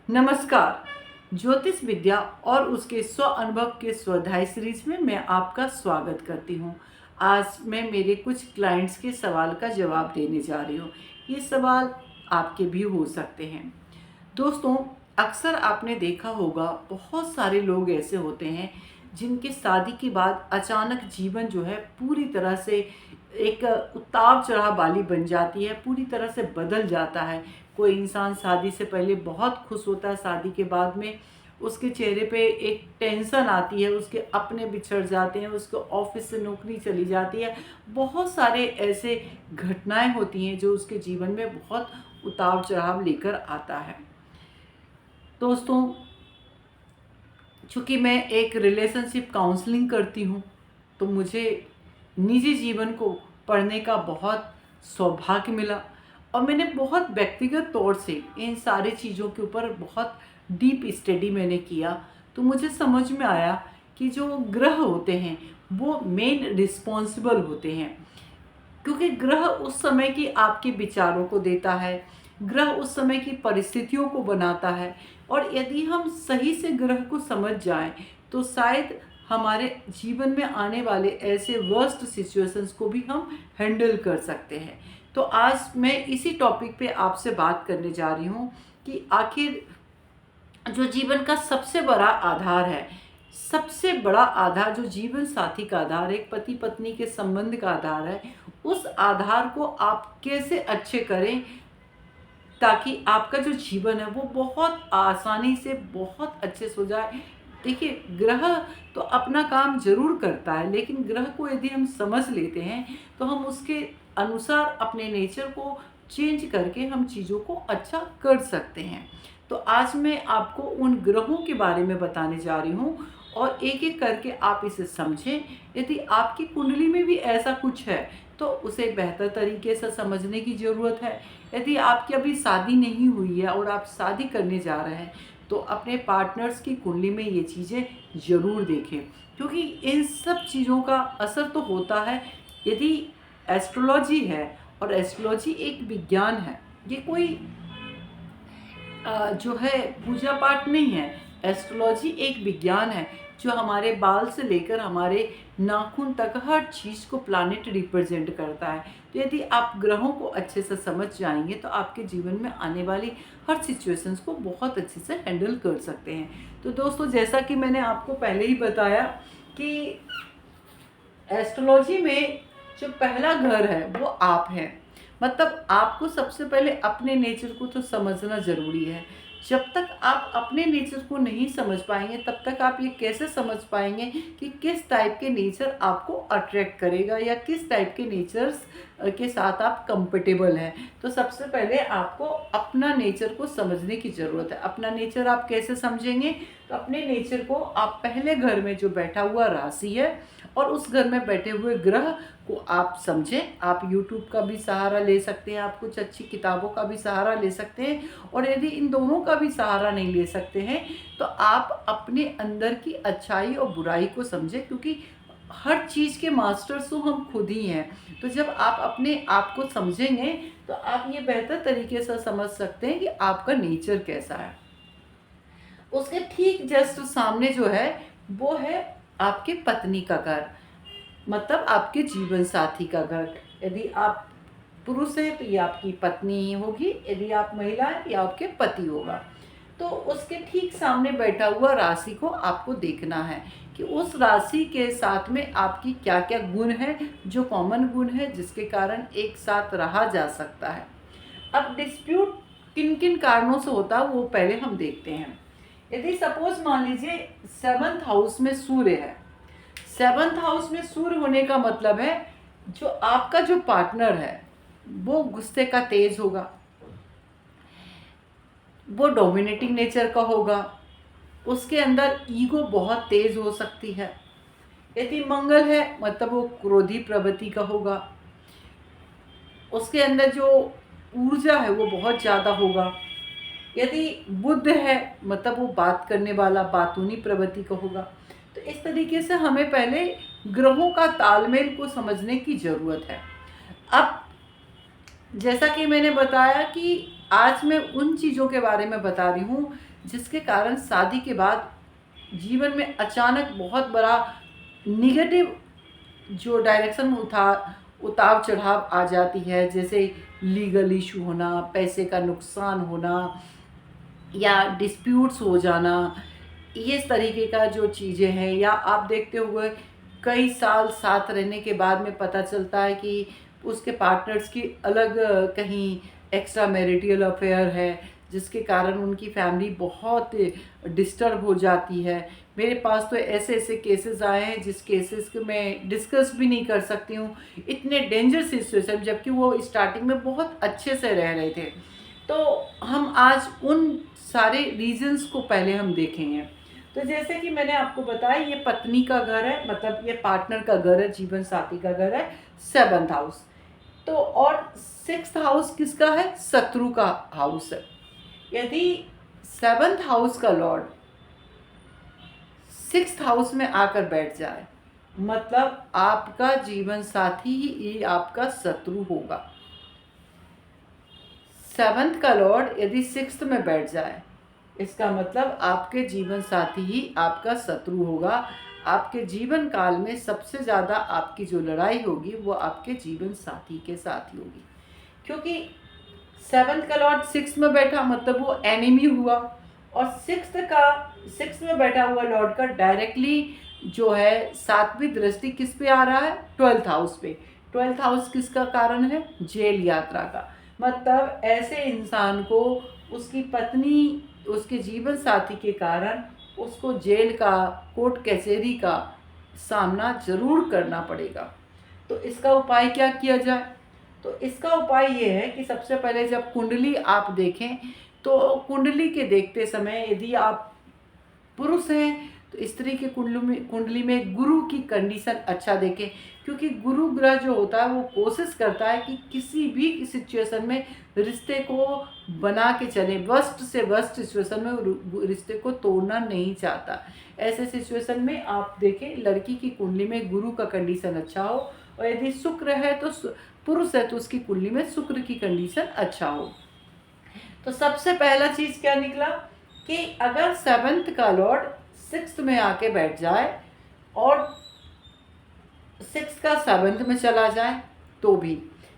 नमस्कार। ज्योतिष विद्या और उसके स्व अनुभव के स्वाध्याय सीरीज में मैं आपका स्वागत करती हूँ। आज मैं मेरे कुछ क्लाइंट्स के सवाल का जवाब देने जा रही हूँ। ये सवाल आपके भी हो सकते हैं। दोस्तों, अक्सर आपने देखा होगा बहुत सारे लोग ऐसे होते हैं जिनके शादी के बाद अचानक जीवन जो है पूरी तरह से एक उतार चढ़ाव वाली बन जाती है, पूरी तरह से बदल जाता है। कोई इंसान शादी से पहले बहुत खुश होता है, शादी के बाद में उसके चेहरे पे एक टेंशन आती है, उसके अपने बिछड़ जाते हैं, उसको ऑफिस से नौकरी चली जाती है। बहुत सारे ऐसे घटनाएं होती हैं जो उसके जीवन में बहुत उतार चढ़ाव लेकर आता है। दोस्तों, चूँकि मैं एक रिलेशनशिप काउंसलिंग करती हूँ, तो मुझे निजी जीवन को पढ़ने का बहुत सौभाग्य मिला और मैंने बहुत व्यक्तिगत तौर से इन सारी चीज़ों के ऊपर बहुत डीप स्टडी मैंने किया। तो मुझे समझ में आया कि जो ग्रह होते हैं वो मेन रिस्पॉन्सिबल होते हैं, क्योंकि ग्रह उस समय की आपके विचारों को देता है, ग्रह उस समय की परिस्थितियों को बनाता है। और यदि हम सही से ग्रह को समझ जाएं तो शायद हमारे जीवन में आने वाले ऐसे वर्स्ट सिचुएशंस को भी हम हैंडल कर सकते हैं। तो आज मैं इसी टॉपिक पे आपसे बात करने जा रही हूँ कि आखिर जो जीवन का सबसे बड़ा आधार है, सबसे बड़ा आधार जो जीवन साथी का आधार है, एक पति पत्नी के संबंध का आधार है, उस आधार को आप कैसे अच्छे करें ताकि आपका जो जीवन है वो बहुत आसानी से बहुत अच्छे से हो जाए। देखिए, ग्रह तो अपना काम जरूर करता है, लेकिन ग्रह को यदि हम समझ लेते हैं तो हम उसके अनुसार अपने नेचर को चेंज करके हम चीज़ों को अच्छा कर सकते हैं। तो आज मैं आपको उन ग्रहों के बारे में बताने जा रही हूँ और एक एक करके आप इसे समझें। यदि आपकी कुंडली में भी ऐसा कुछ है तो उसे बेहतर तरीके से समझने की ज़रूरत है। यदि आपकी अभी शादी नहीं हुई है और आप शादी करने जा रहे हैं तो अपने पार्टनर्स की कुंडली में ये चीज़ें ज़रूर देखें, क्योंकि इन सब चीज़ों का असर तो होता है। यदि एस्ट्रोलॉजी है, और एस्ट्रोलॉजी एक विज्ञान है, ये कोई जो है पूजा पाठ नहीं है। एस्ट्रोलॉजी एक विज्ञान है जो हमारे बाल से लेकर हमारे नाखून तक हर चीज़ को प्लानिट रिप्रेजेंट करता है। तो यदि आप ग्रहों को अच्छे से समझ जाएंगे तो आपके जीवन में आने वाली हर सिचुएशंस को बहुत अच्छे से हैंडल कर सकते हैं। तो दोस्तों, जैसा कि मैंने आपको पहले ही बताया कि एस्ट्रोलॉजी में जो पहला घर है वो आप हैं। मतलब आपको सबसे पहले अपने नेचर को तो समझना ज़रूरी है। जब तक आप अपने नेचर को नहीं समझ पाएंगे तब तक आप ये कैसे समझ पाएंगे कि किस टाइप के नेचर आपको अट्रैक्ट करेगा या किस टाइप के नेचर्स के साथ आप कंफर्टेबल हैं। तो सबसे पहले आपको अपना नेचर को समझने की ज़रूरत है। अपना नेचर आप कैसे समझेंगे? तो अपने नेचर को आप पहले घर में जो बैठा हुआ राशि है और उस घर में बैठे हुए ग्रह को आप समझें। आप YouTube का भी सहारा ले सकते हैं, आप कुछ अच्छी किताबों का भी सहारा ले सकते हैं, और यदि इन दोनों का भी सहारा नहीं ले सकते हैं तो आप अपने अंदर की अच्छाई और बुराई को समझें, क्योंकि हर चीज़ के मास्टर्स तो हम खुद ही हैं। तो जब आप अपने आप को समझेंगे तो आप ये बेहतर तरीके से समझ सकते हैं कि आपका नेचर कैसा है। उसके ठीक जस्ट सामने जो है वो है आपके पत्नी का घर, मतलब आपके जीवन साथी का घर। यदि आप पुरुष हैं तो ये आपकी पत्नी ही होगी, यदि आप महिला हैं तो ये आपके पति होगा। तो उसके ठीक सामने बैठा हुआ राशि को आपको देखना है कि उस राशि के साथ में आपकी क्या क्या गुण है, जो कॉमन गुण है जिसके कारण एक साथ रहा जा सकता है। अब डिस्प्यूट किन किन कारणों से होता है वो पहले हम देखते हैं। यदि सपोज मान लीजिए 7th हाउस में सूर्य है। 7th हाउस में सूर्य होने का मतलब है जो आपका जो पार्टनर है वो गुस्से का तेज होगा, वो डोमिनेटिंग नेचर का होगा, उसके अंदर ईगो बहुत तेज हो सकती है। यदि मंगल है मतलब वो क्रोधी प्रवृत्ति का होगा, उसके अंदर जो ऊर्जा है वो बहुत ज़्यादा होगा। यदि बुध है मतलब वो बात करने वाला बातूनी प्रवृत्ति का होगा। तो इस तरीके से हमें पहले ग्रहों का तालमेल को समझने की ज़रूरत है। अब जैसा कि मैंने बताया कि आज मैं उन चीज़ों के बारे में बता रही हूँ जिसके कारण शादी के बाद जीवन में अचानक बहुत बड़ा निगेटिव जो डायरेक्शन में उतार चढ़ाव आ जाती है, जैसे लीगल इशू होना, पैसे का नुकसान होना या डिस्प्यूट्स हो जाना, ये इस तरीके का जो चीज़ें हैं। या आप देखते हुए कई साल साथ रहने के बाद में पता चलता है कि उसके पार्टनर्स की अलग कहीं एक्स्ट्रा मैरिटल अफेयर है, जिसके कारण उनकी फैमिली बहुत डिस्टर्ब हो जाती है। मेरे पास तो ऐसे ऐसे केसेस आए हैं जिस केसेस को मैं डिस्कस भी नहीं कर सकती हूँ, इतने डेंजर सिचुएशन, जबकि वो स्टार्टिंग में बहुत अच्छे से रह रहे थे। तो हम आज उन सारे रीजंस को पहले हम देखेंगे। तो जैसे कि मैंने आपको बताया, ये पत्नी का घर है, मतलब ये पार्टनर का घर है, जीवन साथी का घर है, 7th हाउस। तो और 6th हाउस किसका है? शत्रु का हाउस है। यदि 7th हाउस का लॉर्ड 6th हाउस में आकर बैठ जाए, मतलब आपका जीवन साथी ही आपका शत्रु होगा। 7th का लॉर्ड यदि 6th में बैठ जाए, इसका मतलब आपके जीवन साथी ही आपका शत्रु होगा। आपके जीवन काल में सबसे ज़्यादा आपकी जो लड़ाई होगी वो आपके जीवन साथी के साथ ही होगी, क्योंकि 7th का लॉर्ड 6th में बैठा, मतलब वो एनिमी हुआ। और 6th में बैठा हुआ लॉर्ड का डायरेक्टली जो है 7वीं दृष्टि किस पे आ रहा है? 12th हाउस पे। 12th हाउस किसका कारण है? जेल यात्रा का। मतलब ऐसे इंसान को उसकी पत्नी, उसके जीवन साथी के कारण उसको जेल का, कोर्ट कचहरी का सामना जरूर करना पड़ेगा। तो इसका उपाय क्या किया जाए? तो इसका उपाय ये है कि सबसे पहले जब कुंडली आप देखें, तो कुंडली के देखते समय यदि आप पुरुष हैं तो स्त्री के कुंडली में गुरु की कंडीशन अच्छा देखें, क्योंकि गुरु ग्रह जो होता है वो कोशिश करता है कि किसी भी सिचुएशन में रिश्ते को बना के चले। वर्स्ट से वर्स्ट सिचुएशन में रिश्ते को तोड़ना नहीं चाहता। ऐसे सिचुएशन में आप देखें, लड़की की कुंडली में गुरु का कंडीशन अच्छा हो, और यदि शुक्र है तो पुरुष है तो उसकी कुंडली में शुक्र की कंडीशन अच्छा हो। तो सबसे पहला चीज क्या निकला कि अगर 7th का लॉर्ड 6th में आके बैठ जाए और 6th का 7th में चला जाए तो भी,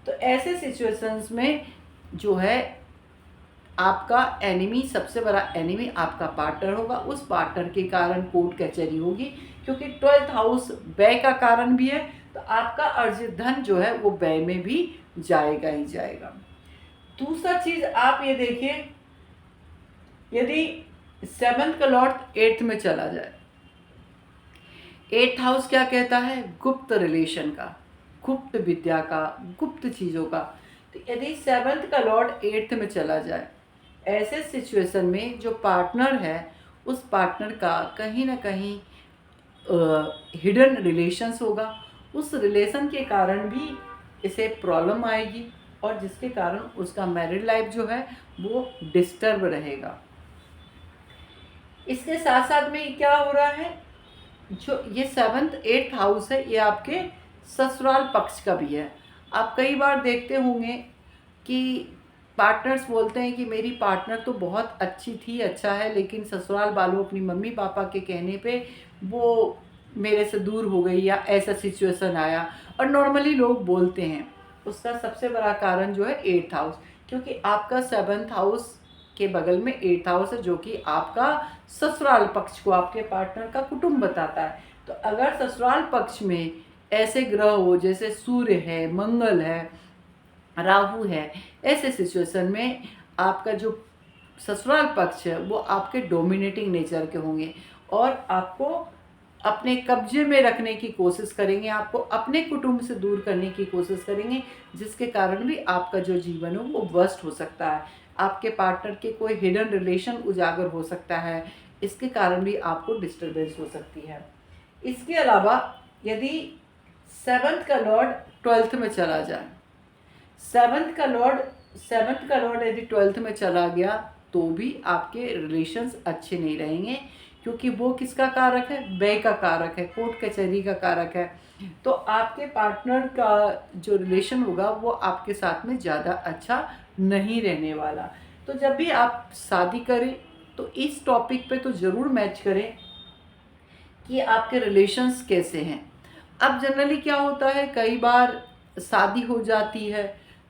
तो ऐसे सिचुएशंस में जो है आपका एनिमी, सबसे बड़ा एनिमी आपका पार्टनर होगा। उस पार्टनर के कारण कोर्ट कचहरी होगी, क्योंकि 12th हाउस व्यय का कारण भी है, तो आपका अर्जित धन जो है वो व्यय में भी जाएगा ही जाएगा। दूसरा चीज आप ये देखिए, यदि 7th का लॉर्ड 8th में चला जाए, 8th हाउस क्या कहता है? गुप्त रिलेशन का, गुप्त विद्या का, गुप्त चीजों का। तो यदि 7th का लॉर्ड 8th में चला जाए, ऐसे सिचुएशन में जो पार्टनर है उस पार्टनर का कहीं ना कहीं हिडन रिलेशंस होगा। उस रिलेशन के कारण भी इसे प्रॉब्लम आएगी, और जिसके कारण उसका मैरिड लाइफ जो है वो डिस्टर्ब रहेगा। इसके साथ साथ में क्या हो रहा है, जो ये 7th 8th हाउस है ये आपके ससुराल पक्ष का भी है। आप कई बार देखते होंगे कि पार्टनर्स बोलते हैं कि मेरी पार्टनर तो बहुत अच्छी थी, अच्छा है, लेकिन ससुराल वालों, अपनी मम्मी पापा के कहने पे वो मेरे से दूर हो गई, या ऐसा सिचुएशन आया। और नॉर्मली लोग बोलते हैं, उसका सबसे बड़ा कारण जो है 8th हाउस, क्योंकि आपका 7th हाउस के बगल में 8th हाउस है, जो कि आपका ससुराल पक्ष को, आपके पार्टनर का कुटुंब बताता है। तो अगर ससुराल पक्ष में ऐसे ग्रह हो जैसे सूर्य है, मंगल है, राहु है, ऐसे सिचुएशन में आपका जो ससुराल पक्ष है वो आपके डोमिनेटिंग नेचर के होंगे, और आपको अपने कब्जे में रखने की कोशिश करेंगे, आपको अपने कुटुंब से दूर करने की कोशिश करेंगे, जिसके कारण भी आपका जो जीवन हो वो वर्स्ट हो सकता है। आपके पार्टनर के कोई हिडन रिलेशन उजागर हो सकता है, इसके कारण भी आपको डिस्टर्बेंस हो सकती है। इसके अलावा यदि 7th का लॉर्ड 12th में चला जाए, 7th का लॉर्ड यदि 12th में चला गया तो भी आपके रिलेशंस अच्छे नहीं रहेंगे, क्योंकि वो किसका कारक है? व्यय का कारक है, कोर्ट कचहरी का कारक है। तो आपके पार्टनर का जो रिलेशन होगा वो आपके साथ में ज़्यादा अच्छा नहीं रहने वाला। तो जब भी आप शादी करें तो इस टॉपिक पे तो ज़रूर मैच करें कि आपके रिलेशंस कैसे हैं। अब जनरली क्या होता है, कई बार शादी हो जाती है,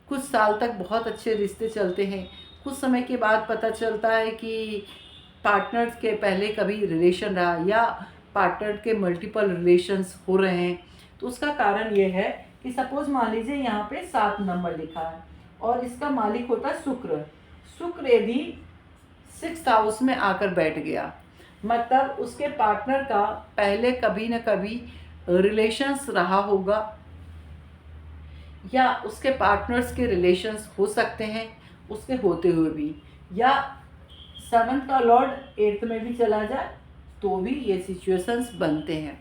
कुछ साल तक बहुत अच्छे रिश्ते चलते हैं, कुछ समय के बाद पता चलता है कि पार्टनर्स के पहले कभी रिलेशन रहा या पार्टनर के मल्टीपल रिलेशंस हो रहे हैं। तो उसका कारण ये है कि सपोज मान लीजिए यहाँ पे 7 नंबर लिखा है और इसका मालिक होता है शुक्र। शुक्र यदि 6th हाउस में आकर बैठ गया, मतलब उसके पार्टनर का पहले कभी न कभी रिलेशंस रहा होगा या उसके पार्टनर्स के रिलेशंस हो सकते हैं उसके होते हुए भी, या 7th का लॉर्ड 8th में भी चला जाए तो भी ये सिचुएशंस बनते हैं।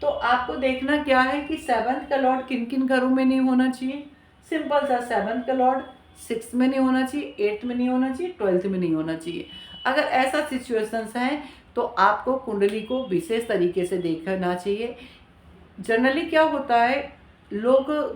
तो आपको देखना क्या है कि 7th का लॉर्ड किन किन घरों में नहीं होना चाहिए। सिंपल सा, 7th का लॉर्ड 6th में नहीं होना चाहिए, 8th में नहीं होना चाहिए, 12th में नहीं होना चाहिए। अगर ऐसा सिचुएशंस हैं तो आपको कुंडली को विशेष तरीके से देखना चाहिए। जनरली क्या होता है, लोग